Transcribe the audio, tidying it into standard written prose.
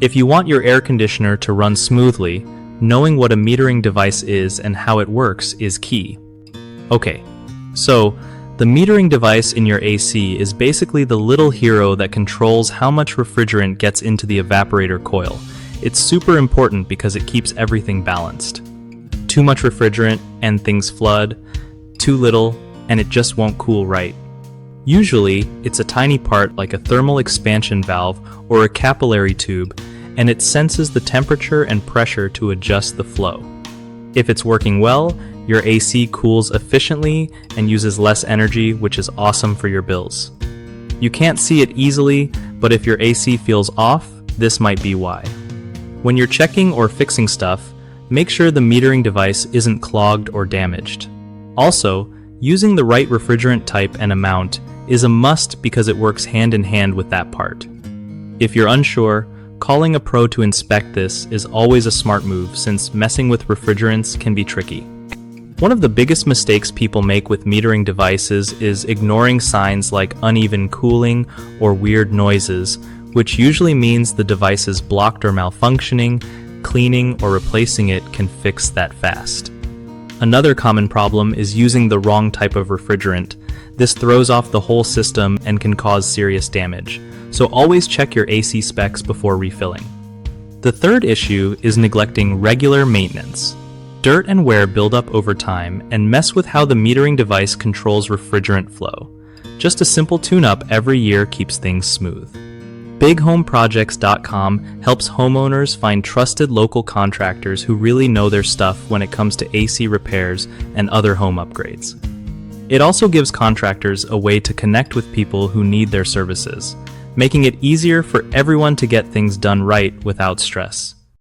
If you want your air conditioner to run smoothly, knowing what a metering device is and how it works is key. Okay, so the metering device in your AC is basically the little hero that controls how much refrigerant gets into the evaporator coil. It's super important because it keeps everything balanced. Too much refrigerant and things flood, too little and it just won't cool right. Usually, it's a tiny part like a thermal expansion valve or a capillary tube, and it senses the temperature and pressure to adjust the flow. If it's working well, your AC cools efficiently and uses less energy, which is awesome for your bills. You can't see it easily, but if your AC feels off, this might be why. When you're checking or fixing stuff, make sure the metering device isn't clogged or damaged. Also, using the right refrigerant type and amount is a must because it works hand in hand with that part. If you're unsure, calling a pro to inspect this is always a smart move since messing with refrigerants can be tricky. One of the biggest mistakes people make with metering devices is ignoring signs like uneven cooling or weird noises, which usually means the device is blocked or malfunctioning. Cleaning or replacing it can fix that fast. Another common problem is using the wrong type of refrigerant. This throws off the whole system and can cause serious damage, so always check your AC specs before refilling. The third issue is neglecting regular maintenance. Dirt and wear build up over time and mess with how the metering device controls refrigerant flow. Just a simple tune-up every year keeps things smooth. BigHomeProjects.com helps homeowners find trusted local contractors who really know their stuff when it comes to AC repairs and other home upgrades. It also gives contractors a way to connect with people who need their services, making it easier for everyone to get things done right without stress.